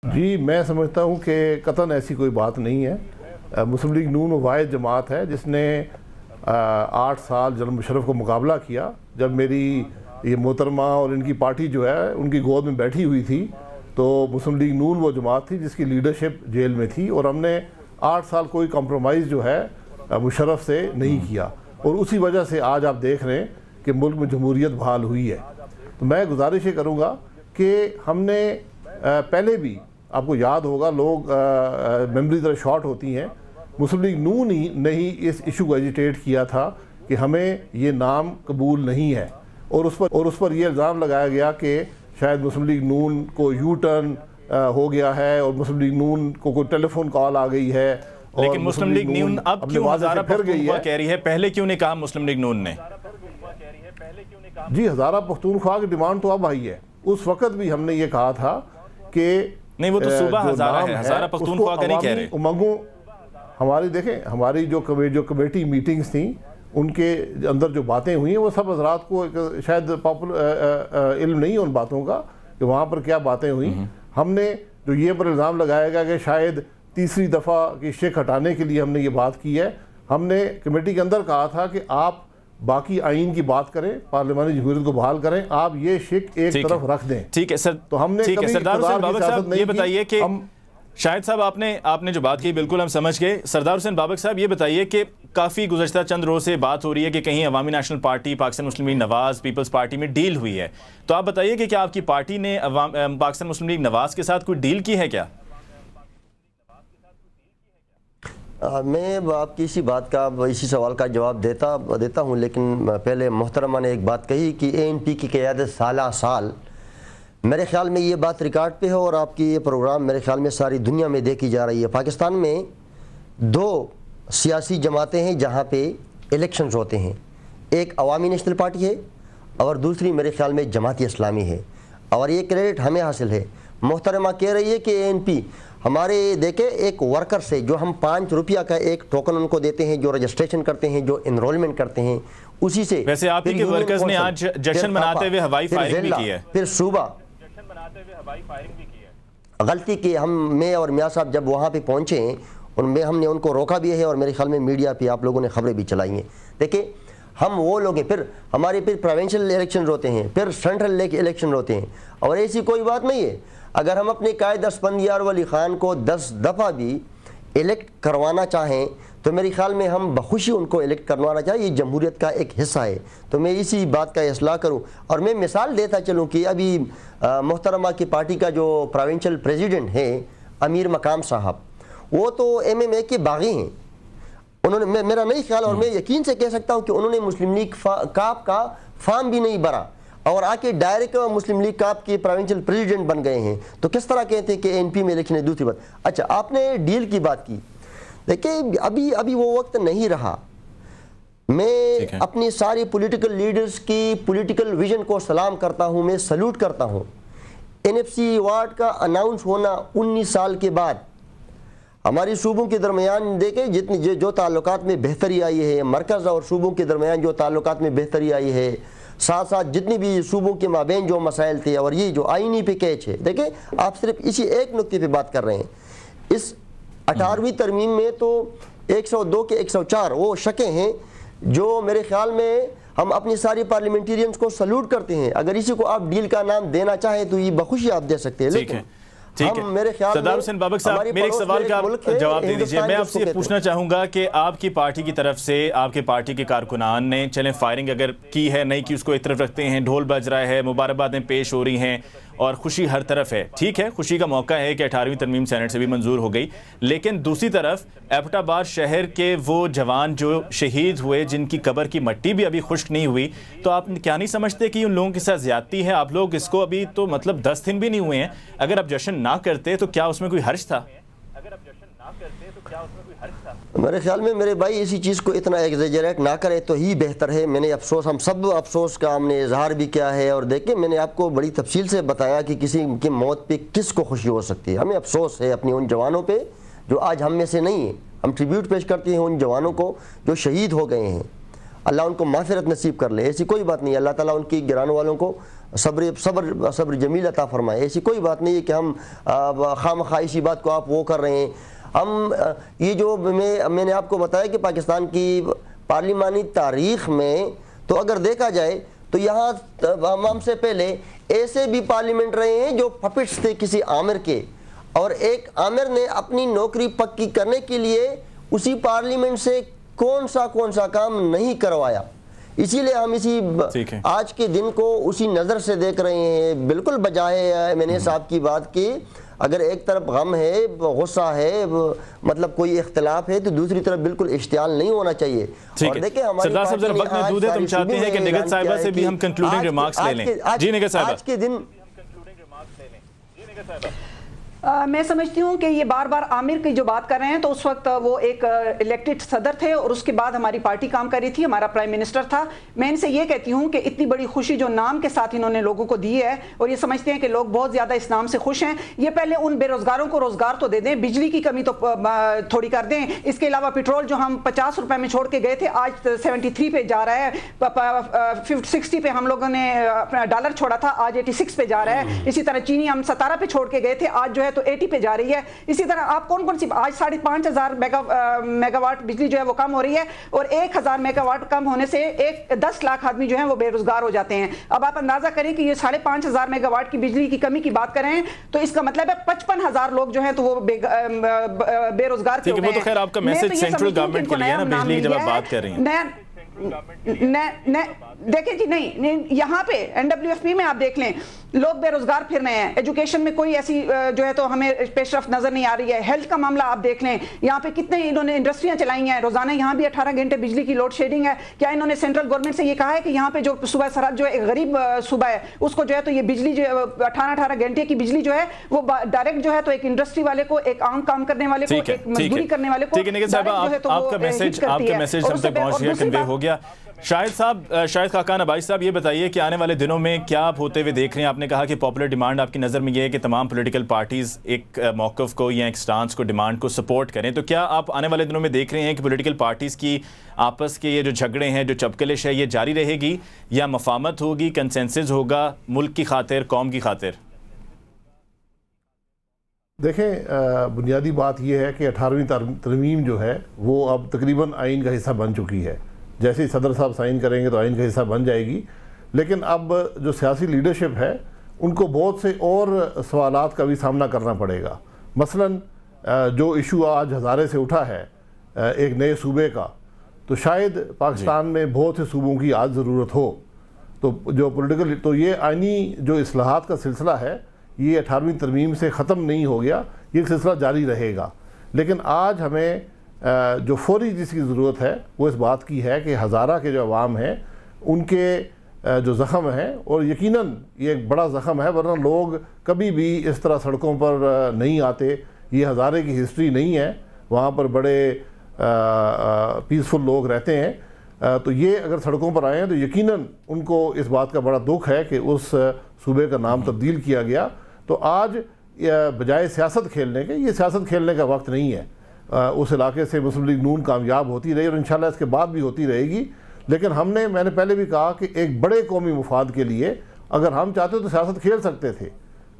جی میں سمجھتا ہوں کہ قطعاً ایسی کوئی بات نہیں ہے۔ مسلم لیگ نون وہ واحد جماعت ہے جس نے 8 سال جنرل مشرف کو مقابلہ کیا۔ جب میری یہ محترمہ اور ان کی پارٹی جو ہے ان کی گود میں بیٹھی ہوئی تھی تو مسلم لیگ نون وہ جماعت تھی جس کی لیڈرشپ جیل میں تھی، اور ہم نے 8 سال کوئی کمپرومائز جو ہے مشرف سے نہیں کیا، اور اسی وجہ سے آج آپ دیکھ رہے ہیں کہ ملک میں جمہوریت بحال ہوئی ہے۔ تو میں گزارش یہ کروں گا کہ ہم نے پہلے بھی، آپ کو یاد ہوگا، لوگ میموری ذرا شارٹ ہوتی ہیں، مسلم لیگ نون نے ہی اس ایشو کو ایجیٹیٹ کیا تھا کہ ہمیں یہ نام قبول نہیں ہے، اور اس پر یہ الزام لگایا گیا کہ شاید مسلم لیگ نون کو یو ٹرن ہو گیا ہے اور مسلم لیگ نون کو کوئی ٹیلی فون کال آ گئی ہے۔ لیکن مسلم لیگ نون اب کیوں ہزارہ پختونخوا کہہ رہی ہے؟ پہلے کیوں نہیں کہا مسلم لیگ نون نے؟ جی ہزارہ پختونخوا کی ڈیمانڈ تو اب آئی ہے، اس وقت بھی ہم نے یہ کہا تھا کہ نہیں، وہ تو صوبہ ہزارہ ہے، ہزارہ پختونخوا کا نہیں کہہ رہے۔ امنگوں ہماری دیکھیں، ہماری جو کمیٹی میٹنگز تھیں ان کے اندر جو باتیں ہوئی ہیں وہ سب حضرات کو شاید علم نہیں ہے ان باتوں کا کہ وہاں پر کیا باتیں ہوئیں۔ ہم نے جو یہ پر الزام لگایا گیا کہ شاید تیسری دفعہ کی شک ہٹانے کے لیے ہم نے یہ بات کی ہے، ہم نے کمیٹی کے اندر کہا تھا کہ آپ باقی آئین کی بات کریں، پارلیمانی جمہوریت کو بحال کریں، آپ یہ شک ایک طرف رکھ دیں۔ ٹھیک ہے سر، تو ہم نے کبھی سردار حسین بابک صاحب یہ بتائیے کہ ہم شاہد صاحب آپ نے جو بات کی بالکل ہم سمجھ گئے۔ سردار حسین بابک صاحب یہ بتائیے کہ کافی گزشتہ چند روز سے بات ہو رہی ہے کہ کہیں عوامی نیشنل پارٹی، پاکستان مسلم لیگ نواز، پیپلز پارٹی میں ڈیل ہوئی ہے، تو آپ بتائیے کہ کیا آپ کی پارٹی نے پاکستان مسلم لیگ نواز کے ساتھ کوئی ڈیل کی ہے کیا؟ میں آپ کی اسی بات کا، اسی سوال کا جواب دیتا ہوں، لیکن پہلے محترمہ نے ایک بات کہی کہ ANP کی قیادت سالہ سال، میرے خیال میں یہ بات ریکارڈ پہ ہے اور آپ کی یہ پروگرام میرے خیال میں ساری دنیا میں دیکھی جا رہی ہے۔ پاکستان میں 2 سیاسی جماعتیں ہیں جہاں پہ الیکشنز ہوتے ہیں، ایک عوامی نیشنل پارٹی ہے اور دوسری میرے خیال میں جماعت اسلامی ہے، اور یہ کریڈٹ ہمیں حاصل ہے۔ محترمہ کہہ رہی ہے کہ ANP ہمارے دیکھیں ایک ورکر سے جو ہم 5 روپیہ کا ایک ٹوکن ان کو دیتے ہیں، جو رجسٹریشن کرتے ہیں، جو انرولمنٹ کرتے ہیں، اسی سے ویسے آپ ہی کے ورکرز نے آج جشن مناتے ہوئے ہوائی فائرنگ بھی کی ہے، پھر صوبہ غلطی کی میں اور میاں صاحب جب وہاں پہ پہنچے ہیں ہم نے ان کو روکا بھی ہے، اور میرے خیال میں میڈیا پہ آپ لوگوں نے خبریں بھی چلائی ہیں۔ دیکھیں ہم وہ لوگ ہیں، پھر ہمارے پروونشل الیکشنز ہوتے ہیں، پھر سینٹرل الیکشن ہوتے ہیں، اور ایسی کوئی بات نہیں ہے۔ اگر ہم اپنے قائد اسفندیار ولی خان کو 10 دفعہ بھی الیکٹ کروانا چاہیں تو میرے خیال میں ہم بخوشی ان کو الیکٹ کروانا چاہیں، یہ جمہوریت کا ایک حصہ ہے۔ تو میں اسی بات کا اصلاح کروں، اور میں مثال دیتا چلوں کہ ابھی محترمہ کی پارٹی کا جو پروونشل پریزیڈنٹ ہے امیر مقام صاحب، وہ تو MMA کے باغی ہیں، انہوں نے میرا نہیں خیال، اور میں یقین سے کہہ سکتا ہوں کہ انہوں نے مسلم لیگ کاپ کا فارم بھی نہیں بھرا اور آ کے ڈائریکٹ مسلم لیگ کاپ کے پروونشل پریزیڈنٹ بن گئے ہیں، تو کس طرح کہتے ہیں کہ ANP میں الیکشن ہے؟ دوسری بات، اچھا آپ نے ڈیل کی بات کی، دیکھیں ابھی وہ وقت نہیں رہا۔ میں اپنی ساری پولیٹیکل لیڈرز کی پولیٹیکل ویژن کو سلام کرتا ہوں، میں سلوٹ کرتا ہوں۔ NFC ایوارڈ کا اناؤنس ہونا 19 سال کے بعد، ہماری صوبوں کے درمیان دیکھیں جتنی جو تعلقات میں بہتری آئی ہے، مرکز اور صوبوں کے درمیان جو تعلقات میں بہتری آئی ہے، ساتھ ساتھ جتنی بھی صوبوں کے مابین جو مسائل تھے، اور یہ جو آئینی پیکیج ہے، دیکھیں آپ صرف اسی ایک نکتے پہ بات کر رہے ہیں۔ اس 18ویں ترمیم میں تو 102 کے 104 وہ شکیں ہیں جو میرے خیال میں ہم اپنی ساری پارلیمنٹیرینز کو سلوٹ کرتے ہیں۔ اگر اسی کو آپ ڈیل کا نام دینا چاہیں تو یہ بخوشی آپ دے سکتے ہیں، لیکن ٹھیک ہے۔ سردار حسین بابک صاحب میرے ایک سوال کا جواب دے دیجئے۔ میں آپ سے پوچھنا چاہوں گا کہ آپ کی پارٹی کی طرف سے، آپ کے پارٹی کے کارکنان نے چلیں فائرنگ اگر کی ہے نہیں کی اس کو ایک طرف رکھتے ہیں، ڈھول بج رہا ہے، مبارکبادیں پیش ہو رہی ہیں اور خوشی ہر طرف ہے، ٹھیک ہے، خوشی کا موقع ہے کہ 18ویں ترمیم سینٹ سے بھی منظور ہو گئی، لیکن دوسری طرف ایبٹ آباد شہر کے وہ جوان جو شہید ہوئے، جن کی قبر کی مٹی بھی ابھی خشک نہیں ہوئی، تو آپ کیا نہیں سمجھتے کہ ان لوگوں کے ساتھ زیادتی ہے؟ آپ لوگ اس کو ابھی تو مطلب 10 دن بھی نہیں ہوئے ہیں، اگر آپ جشن نہ کرتے تو کیا اس میں کوئی حرج تھا؟ میرے خیال میں میرے بھائی اسی چیز کو اتنا ایگزیجریٹ نہ کرے تو ہی بہتر ہے۔ میں نے ہم سب افسوس کا ہم نے اظہار بھی کیا ہے، اور دیکھیں میں نے آپ کو بڑی تفصیل سے بتایا کہ کسی کی موت پہ کس کو خوشی ہو سکتی ہے۔ ہمیں افسوس ہے اپنی ان جوانوں پہ جو آج ہم میں سے نہیں ہیں، ہم ٹریبیوٹ پیش کرتے ہیں ان جوانوں کو جو شہید ہو گئے ہیں، اللہ ان کو مغفرت نصیب کر لے، ایسی کوئی بات نہیں، اللہ تعالیٰ ان کی گران والوں کو صبر جمیل عطا فرمائے. ایسی کوئی بات نہیں ہے کہ ہم خواہ اسی بات کو آپ وہ کر رہے ہیں. ہم یہ جو میں نے آپ کو بتایا کہ پاکستان کی پارلیمانی تاریخ میں تو اگر دیکھا جائے تو یہاں ہم سے پہلے ایسے بھی پارلیمنٹ رہے ہیں جو پپٹس تھے کسی آمر کے, اور ایک آمر نے اپنی نوکری پکی کرنے کے لیے اسی پارلیمنٹ سے کون سا کام نہیں کروایا. اسی لیے ہم اسی آج کے دن کو اسی نظر سے دیکھ رہے ہیں, بالکل بجائے میں نے صاحب کی بات کی اگر ایک طرف غم ہے, غصہ ہے, مطلب کوئی اختلاف ہے, تو دوسری طرف بالکل اشتعال نہیں ہونا چاہیے. اور دیکھیں ہماری سردار صاحب ذرا وقت محدود ہے, تم چاہتے ہیں کہ نگہت صاحبہ سے بھی ہم کنکلوڈنگ ریمارکس لے لیں. جی نگہت صاحبہ, آج کے دن میں سمجھتی ہوں کہ یہ بار بار عامر کی جو بات کر رہے ہیں تو اس وقت وہ ایک الیکٹڈ صدر تھے اور اس کے بعد ہماری پارٹی کام کر رہی تھی, ہمارا پرائم منسٹر تھا. میں ان سے یہ کہتی ہوں کہ اتنی بڑی خوشی جو نام کے ساتھ انہوں نے لوگوں کو دی ہے اور یہ سمجھتے ہیں کہ لوگ بہت زیادہ اس نام سے خوش ہیں, یہ پہلے ان بے روزگاروں کو روزگار تو دے دیں, بجلی کی کمی تو تھوڑی کر دیں. اس کے علاوہ پیٹرول جو ہم 50 روپے میں چھوڑ کے گئے تھے آج 73 پہ جا رہا ہے, 60 پہ ہم لوگوں نے اپنا ڈالر چھوڑا تھا آج 86 پہ جا رہا ہے. اسی طرح چینی ہم 17 پہ چھوڑ کے گئے تھے آج جو ہے تو 80 پہ جا رہی ہے. اسی طرح آپ کون سی آج 5,500 میگا واٹ بجلی جو ہے وہ کم ہو رہی ہے اور 1,000 میگا واٹ کم ہونے سے 10 لاکھ آدمی جو ہیں وہ بے روزگار ہو جاتے ہیں. اب آپ اندازہ کریں کہ یہ 5,500 میگا واٹ کی بجلی کی کمی کی بات کریں تو اس کا مطلب ہے 55,000 لوگ جو ہیں تو وہ بے روزگار کے ہو گئے ہیں. وہ تو خیر آپ کا میسج سینٹرل گورنمنٹ کے لیے نا, بجلی کی جب آپ بات کر رہی ہیں. دیکھیں جی, نہیں یہاں پہ NWFP میں آپ دیکھ لیں لوگ بے روزگار پھر رہے ہیں, ایجوکیشن میں کوئی ایسی جو ہے تو ہمیں پیش رفت نظر نہیں آ رہی ہے. ہیلتھ کا معاملہ آپ دیکھ لیں, یہاں پہ کتنے انہوں نے انڈسٹریاں چلائی ہیں, روزانہ یہاں بھی 18 گھنٹے بجلی کی لوڈ شیڈنگ ہے. کیا انہوں نے سینٹرل گورنمنٹ سے یہ کہا ہے کہ یہاں پہ جو صوبہ سرحد جو ایک غریب صوبہ ہے اس کو جو ہے تو یہ بجلی جو 18 گھنٹے کی بجلی جو ہے وہ ڈائریکٹ جو ہے تو ایک انڈسٹری والے کو, ایک عام کام کرنے والے کو, ایک مزدوری کرنے والے کو, آپ کا میسج ہم تک پہنچ گیا, کنوے ہو گیا. شاہد خاقان عباسی صاحب, یہ بتائیے کہ آنے والے دنوں میں کیا آپ ہوتے ہوئے دیکھ رہے ہیں؟ آپ نے کہا کہ پاپولر ڈیمانڈ آپ کی نظر میں یہ ہے کہ تمام پولیٹیکل پارٹیز ایک موقف کو یا ایک سٹانس کو, ڈیمانڈ کو سپورٹ کریں, تو کیا آپ آنے والے دنوں میں دیکھ رہے ہیں کہ پولیٹیکل پارٹیز کی آپس کے یہ جو جھگڑے ہیں, جو چپکلش ہے, یہ جاری رہے گی یا مفاہمت ہوگی, کنسنسس ہوگا ملک کی خاطر, قوم کی خاطر؟ دیکھیں بنیادی بات یہ ہے کہ 18ویں ترمیم جو ہے وہ اب تقریباً آئین کا حصہ بن چکی ہے. جیسے صدر صاحب سائن کریں گے تو آئین کا حصہ بن جائے گی, لیکن اب جو سیاسی لیڈرشپ ہے ان کو بہت سے اور سوالات کا بھی سامنا کرنا پڑے گا. مثلاً جو ایشو آج ہزارے سے اٹھا ہے ایک نئے صوبے کا, تو شاید پاکستان میں بہت سے صوبوں کی آج ضرورت ہو, تو جو پولیٹیکل تو یہ آئینی جو اصلاحات کا سلسلہ ہے یہ 18ویں ترمیم سے ختم نہیں ہو گیا, یہ سلسلہ جاری رہے گا. لیکن آج ہمیں جو فوری جس کی ضرورت ہے وہ اس بات کی ہے کہ ہزارہ کے جو عوام ہیں ان کے جو زخم ہیں, اور یقیناً یہ ایک بڑا زخم ہے, ورنہ لوگ کبھی بھی اس طرح سڑکوں پر نہیں آتے. یہ ہزارے کی ہسٹری نہیں ہے, وہاں پر بڑے پیسفل لوگ رہتے ہیں, تو یہ اگر سڑکوں پر آئے ہیں تو یقیناً ان کو اس بات کا بڑا دکھ ہے کہ اس صوبے کا نام تبدیل کیا گیا. تو آج بجائے سیاست کھیلنے کے, یہ سیاست کھیلنے کا وقت نہیں ہے. اس علاقے سے مسلم لیگ نون کامیاب ہوتی رہی اور انشاءاللہ اس کے بعد بھی ہوتی رہے گی, لیکن میں نے پہلے بھی کہا کہ ایک بڑے قومی مفاد کے لیے اگر ہم چاہتے تو سیاست کھیل سکتے تھے.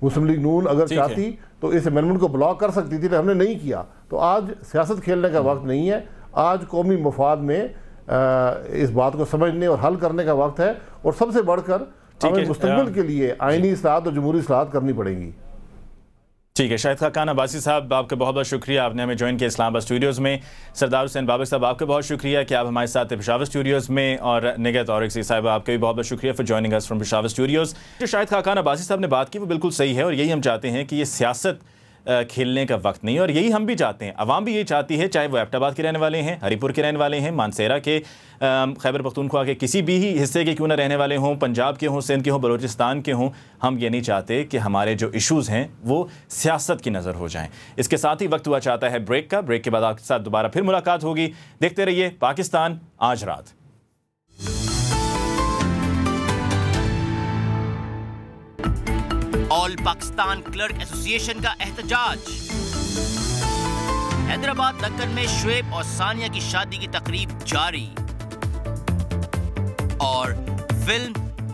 مسلم لیگ نون اگر چاہتی تو اس امینڈمنٹ کو بلاک کر سکتی تھی, لیکن ہم نے نہیں کیا. تو آج سیاست کھیلنے کا وقت نہیں ہے, آج قومی مفاد میں اس بات کو سمجھنے اور حل کرنے کا وقت ہے, اور سب سے بڑھ کر ہمیں مستقبل کے لیے آئینی اصلاحات اور جمہوری اصلاحات کرنی پڑیں گی. ٹھیک ہے. شاہد خاقان عباسی صاحب, آپ کا بہت بہت شکریہ, آپ نے ہمیں جوائن کیا اسلام آباد اسٹوڈیوز میں. سردار حسین بابک صاحب, آپ کا بہت شکریہ کہ آپ ہمارے ساتھ پشاور اسٹوڈیوز میں, اور نگہت اورکزئی صاحب, آپ کا بھی بہت بہت شکریہ فار جوائننگ اس فرام پشاور اسٹوڈیوز. جو شاہد خاقان عباسی صاحب نے بات کی وہ بالکل صحیح ہے, اور یہی ہم چاہتے ہیں کہ یہ سیاست کھیلنے کا وقت نہیں, اور یہی ہم بھی چاہتے ہیں, عوام بھی یہی چاہتی ہے, چاہے وہ ایبٹ آباد کے رہنے والے ہیں, ہری پور کے رہنے والے ہیں, مانسیرا کے, خیبر پختونخوا کے کسی بھی حصے کے کیوں نہ رہنے والے ہوں, پنجاب کے ہوں, سندھ کے ہوں, بلوچستان کے ہوں. ہم یہ نہیں چاہتے کہ ہمارے جو ایشوز ہیں وہ سیاست کی نظر ہو جائیں. اس کے ساتھ ہی وقت ہوا چاہتا ہے بریک کا. بریک کے بعد آپ کے ساتھ دوبارہ پھر ملاقات ہوگی. دیکھتے رہیے پاکستان آج رات. آل پاکستان کلرک ایسوسی ایشن کا احتجاج. حیدرآباد دکن میں شعیب اور ثانیہ کی شادی کی تقریب جاری, اور فلم